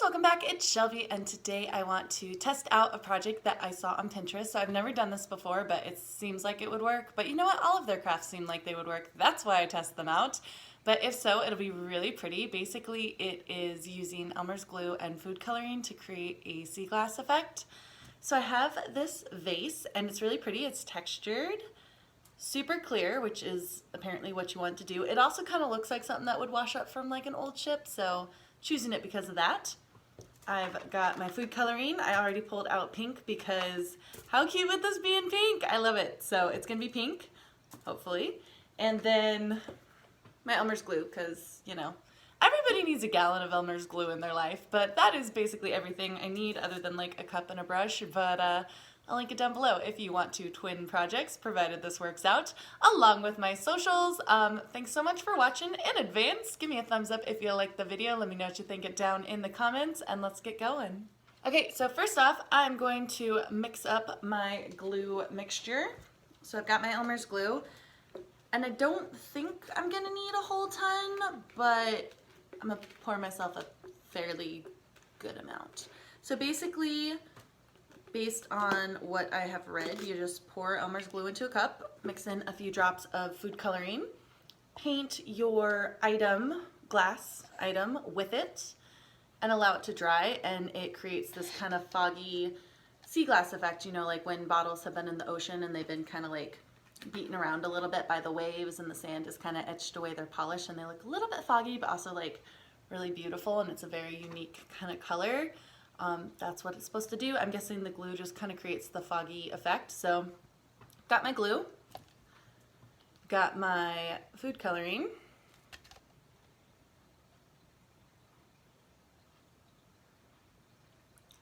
welcome back. It's Shelby, and today I want to test out a project that I saw on Pinterest. So I've never done this before, but it seems like it would work. But you know what? All of their crafts seem like they would work. That's why I test them out. But if so, it'll be really pretty. Basically, it is using Elmer's glue and food coloring to create a sea glass effect. So I have this vase, and it's really pretty. It's textured, super clear, which is apparently what you want to do. It also kind of looks like something that would wash up from like an old ship, so choosing it because of that. I've got my food coloring. I already pulled out pink because how cute would this be in pink? I love it. So it's gonna be pink, hopefully. And then my Elmer's glue, because, you know, everybody needs a gallon of Elmer's glue in their life, but that is basically everything I need other than like a cup and a brush. But I'll link it down below if you want to twin projects, provided this works out, along with my socials. Thanks so much for watching in advance. Give me a thumbs up if you like the video. Let me know what you think it down in the comments, and let's get going. Okay, so first off, I'm going to mix up my glue mixture. So I've got my Elmer's glue, and I don't think I'm gonna need a whole ton, but I'm gonna pour myself a fairly good amount. So basically, based on what I have read, you just pour Elmer's glue into a cup, mix in a few drops of food coloring, paint your glass item with it, and allow it to dry, and it creates this kind of foggy sea glass effect, you know, like when bottles have been in the ocean and they've been kind of like beaten around a little bit by the waves and the sand has kind of etched away their polish and they look a little bit foggy, but also like really beautiful, and it's a very unique kind of color. That's what it's supposed to do. I'm guessing the glue just kind of creates the foggy effect. So got my glue, got my food coloring,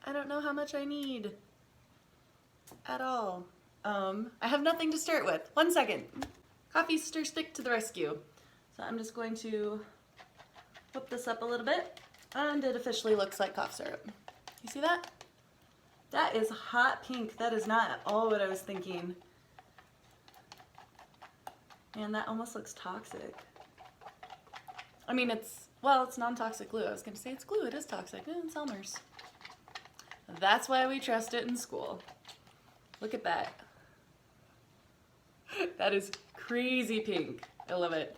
I don't know how much I need at all. I have nothing to start with. 1 second. Coffee stir stick to the rescue. So I'm just going to whip this up a little bit, and it officially looks like cough syrup. You see that? That is hot pink. That is not at all what I was thinking. And that almost looks toxic. I mean, it's non-toxic glue. I was going to say it's glue. It is toxic. It's Elmer's. That's why we trust it in school. Look at that. That is crazy pink. I love it.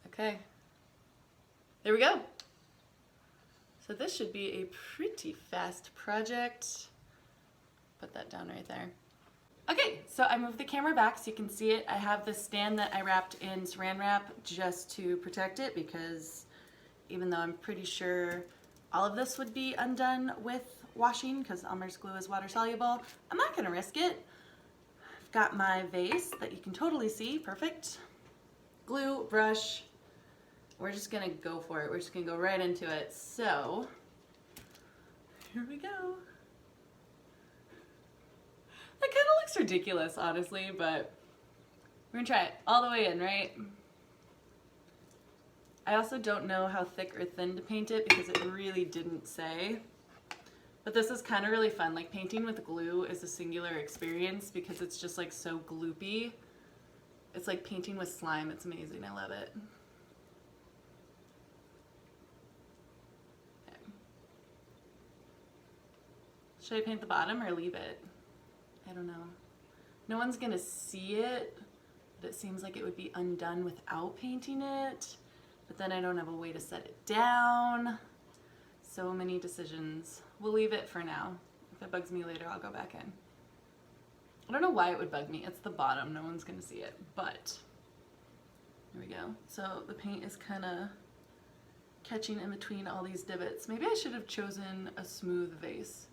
Okay. There we go. So this should be a pretty fast project. Put that down right there. Okay, so I moved the camera back so you can see it. I have this stand that I wrapped in saran wrap just to protect it, because even though I'm pretty sure all of this would be undone with washing because Elmer's glue is water soluble, I'm not gonna risk it. I've got my vase that you can totally see, perfect. Glue, brush. We're just gonna go for it. We're just gonna go right into it. So, here we go. That kind of looks ridiculous, honestly, but we're gonna try it all the way in, right? I also don't know how thick or thin to paint it because it really didn't say. But this is kind of really fun. Like, painting with glue is a singular experience because it's just like so gloopy. It's like painting with slime. It's amazing. I love it. Should I paint the bottom or leave it? I don't know. No one's gonna see it, but it seems like it would be undone without painting it. But then I don't have a way to set it down. So many decisions. We'll leave it for now. If it bugs me later, I'll go back in. I don't know why it would bug me. It's the bottom. No one's gonna see it, but here we go. So the paint is kind of catching in between all these divots. Maybe I should have chosen a smooth vase,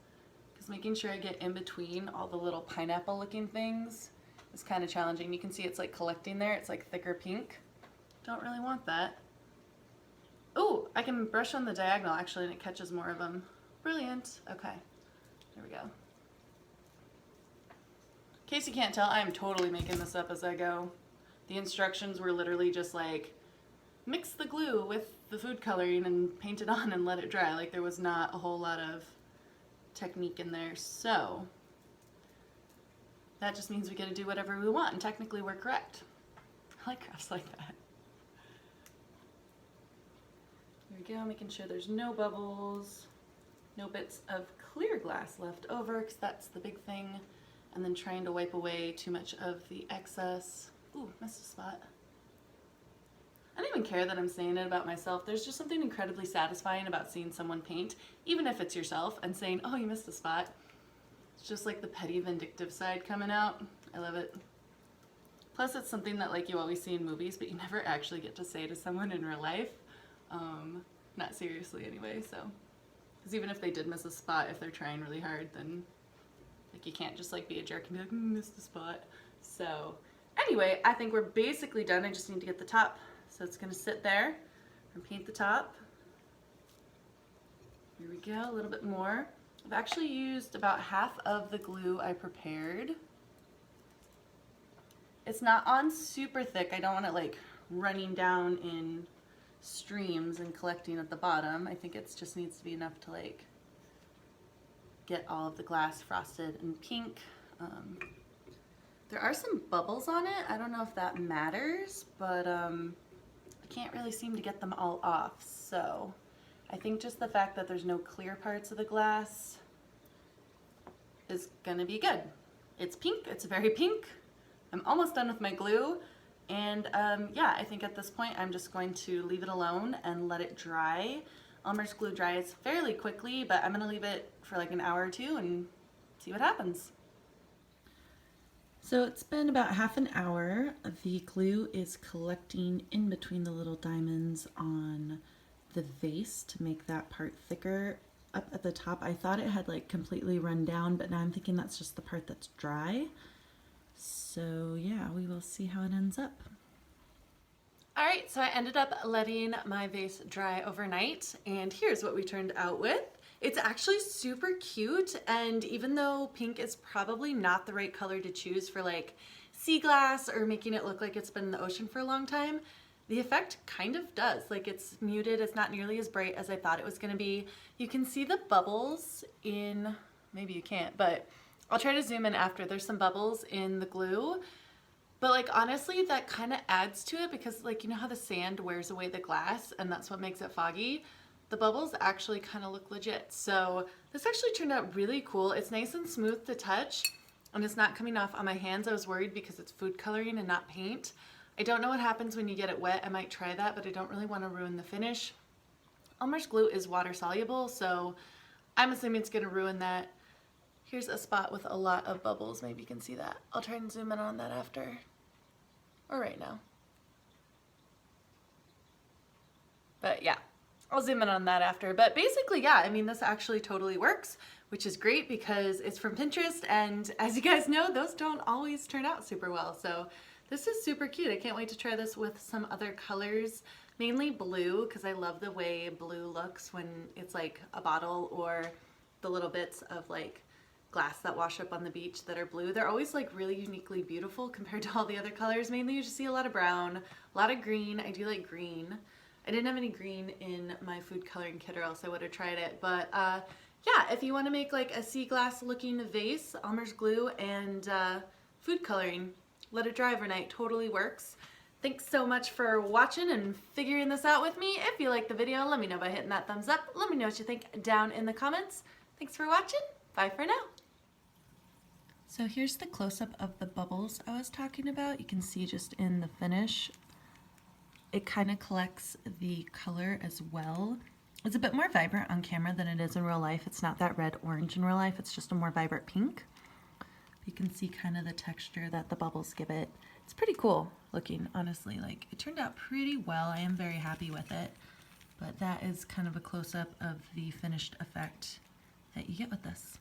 because making sure I get in between all the little pineapple looking things is kind of challenging. You can see it's like collecting there. It's like thicker pink. Don't really want that. Oh, I can brush on the diagonal actually and it catches more of them. Brilliant. Okay, there we go. In case you can't tell, I am totally making this up as I go. The instructions were literally just like, mix the glue with the food coloring and paint it on and let it dry. Like, there was not a whole lot of technique in there. So that just means we get to do whatever we want, and technically we're correct. I like crafts like that. we go, making sure there's no bubbles, no bits of clear glass left over, because that's the big thing. And then trying to wipe away too much of the excess. Ooh, missed a spot. I don't even care that I'm saying it about myself. There's just something incredibly satisfying about seeing someone paint, even if it's yourself, and saying, oh, you missed a spot. It's just like the petty vindictive side coming out. I love it. Plus it's something that like you always see in movies, but you never actually get to say to someone in real life. Not seriously anyway, so. Because even if they did miss a spot, if they're trying really hard, then like you can't just like be a jerk and be like, missed a spot. So anyway, I think we're basically done. I just need to get the top. So it's gonna sit there and paint the top. Here we go, a little bit more. I've actually used about half of the glue I prepared. It's not on super thick. I don't want it like running down in streams and collecting at the bottom. I think it just needs to be enough to like get all of the glass frosted and pink. There are some bubbles on it. I don't know if that matters, but I can't really seem to get them all off. So I think just the fact that there's no clear parts of the glass is gonna be good. It's pink, it's very pink. I'm almost done with my glue. And yeah, I think at this point I'm just going to leave it alone and let it dry. Elmer's glue dries fairly quickly, but I'm gonna leave it for like an hour or two and see what happens. So it's been about half an hour. The glue is collecting in between the little diamonds on the vase to make that part thicker. Up at the top, I thought it had like completely run down, but now I'm thinking that's just the part that's dry. So yeah, we will see how it ends up. All right, so I ended up letting my vase dry overnight, and here's what we turned out with. It's actually super cute, and even though pink is probably not the right color to choose for like sea glass or making it look like it's been in the ocean for a long time, the effect kind of does. Like it's muted, it's not nearly as bright as I thought it was gonna be. You can see the bubbles in, maybe you can't, but I'll try to zoom in after. There's some bubbles in the glue, but like honestly that kind of adds to it because like you know how the sand wears away the glass and that's what makes it foggy? The bubbles actually kind of look legit. So this actually turned out really cool. It's nice and smooth to touch and it's not coming off on my hands. I was worried because it's food coloring and not paint. I don't know what happens when you get it wet. I might try that, but I don't really want to ruin the finish. Elmer's glue is water soluble, so I'm assuming it's going to ruin that. Here's a spot with a lot of bubbles. Maybe you can see that. I'll try and zoom in on that after, or right now. But yeah, I'll zoom in on that after. But basically, yeah, I mean, this actually totally works, which is great because it's from Pinterest. And as you guys know, those don't always turn out super well. So this is super cute. I can't wait to try this with some other colors, mainly blue, because I love the way blue looks when it's like a bottle or the little bits of like glass that wash up on the beach that are blue. They're always like really uniquely beautiful compared to all the other colors. Mainly you just see a lot of brown, a lot of green. I do like green. I didn't have any green in my food coloring kit or else I would have tried it. But yeah, if you want to make like a sea glass looking vase, Elmer's glue and food coloring, let it dry overnight, totally works. Thanks so much for watching and figuring this out with me. If you liked the video, let me know by hitting that thumbs up. Let me know what you think down in the comments. Thanks for watching. Bye for now. So here's the close-up of the bubbles I was talking about. You can see just in the finish, it kind of collects the color as well. It's a bit more vibrant on camera than it is in real life. It's not that red-orange in real life. It's just a more vibrant pink. You can see kind of the texture that the bubbles give it. It's pretty cool looking, honestly. Like, it turned out pretty well. I am very happy with it. But that is kind of a close-up of the finished effect that you get with this.